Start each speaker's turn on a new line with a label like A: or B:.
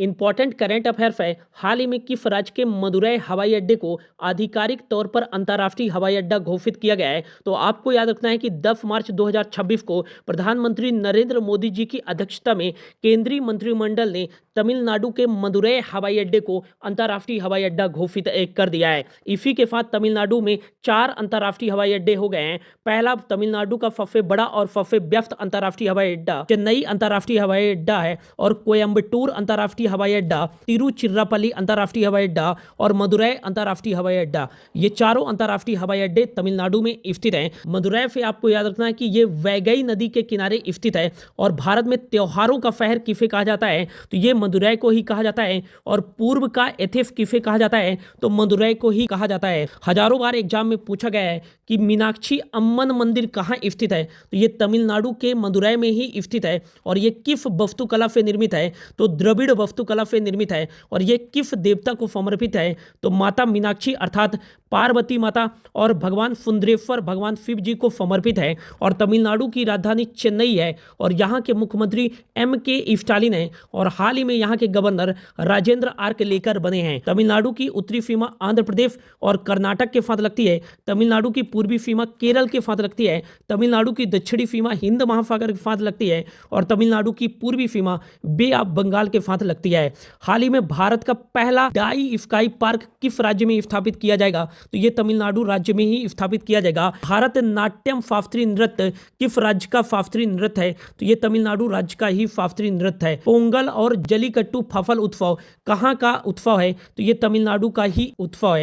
A: Important current affairs है। हाल ही में किस राज्य के मदुरै हवाई अड्डे को आधिकारिक तौर पर अंतर्राष्ट्रीय हवाई अड्डा घोषित किया गया है? तो आपको याद रखना है कि 10 मार्च 2026 को प्रधानमंत्री नरेंद्र मोदी जी की अध्यक्षता में केंद्रीय मंत्रिमंडल ने तमिलनाडु के मदुरै हवाई अड्डे को अंतर्राष्ट्रीय हवाई अड्डा घोषित कर दिया है। इसी के साथ तमिलनाडु में 4 अंतर्राष्ट्रीय हवाई अड्डे हो गए हैं। पहला तमिलनाडु का सबसे बड़ा और सबसे व्यस्त अंतर्राष्ट्रीय हवाई अड्डा चेन्नई अंतर्राष्ट्रीय हवाई अड्डा है और कोयम्बटूर अंतर्राष्ट्रीय हवाई अड्डा, तिरुचिरापल्ली अंतर्राष्ट्रीय हवाई अड्डा और मदुरै अंतर्राष्ट्रीय हवाई अड्डा, ये चारों अंतर्राष्ट्रीय हवाई अड्डे तमिलनाडु में स्थित हैं। मदुरै से आपको याद रखना है कि ये वैगई नदी के किनारे स्थित है और भारत में त्योहारों का शहर किसे कहा जाता है? तो ये मदुरै को ही कहा जाता है। और पूर्व का एथेंस किसे कहा जाता है? तो मदुरै को ही कहा जाता है। हजारों बार एग्जाम में पूछा गया है कि मीनाक्षी अम्मन मंदिर कहाँ स्थित है? तो ये तमिलनाडु के मदुरै में ही स्थित है। और ये किस वास्तुकला से निर्मित है? तो द्रविड़ वास्तुकला से निर्मित है। और ये किस देवता को समर्पित है? तो माता मीनाक्षी अर्थात पार्वती माता और भगवान सुंदरेश्वर भगवान शिव जी को समर्पित है। और तमिलनाडु की राजधानी चेन्नई है और यहाँ के मुख्यमंत्री M.K. स्टालिन है और हाल ही में यहाँ के गवर्नर राजेंद्र आर्कलेकर बने हैं। तमिलनाडु की उत्तरी सीमा आंध्र प्रदेश और कर्नाटक के साथ लगती है। तमिलनाडु की पूर्वी सीमा केरल के साथ लगती है। तमिलनाडु की दक्षिणी सीमा हिंद महासागर के साथ लगती है और तमिलनाडु की पूर्वी सीमा बे ऑफ बंगाल के साथ लगती है। हाल ही में भारत का पहला डाई स्काई पार्क किस राज्य में स्थापित किया जाएगा? तो ये तमिलनाडु राज्य में ही स्थापित किया जाएगा। भारत नाट्यम शास्त्रीय नृत्य किस राज्य का शास्त्रीय नृत्य है? तो ये तमिलनाडु राज्य का ही शास्त्रीय नृत्य है। पोंगल और जलीकट्टू फसल उत्सव कहाँ का उत्सव है? तो ये तमिलनाडु का ही उत्सव है।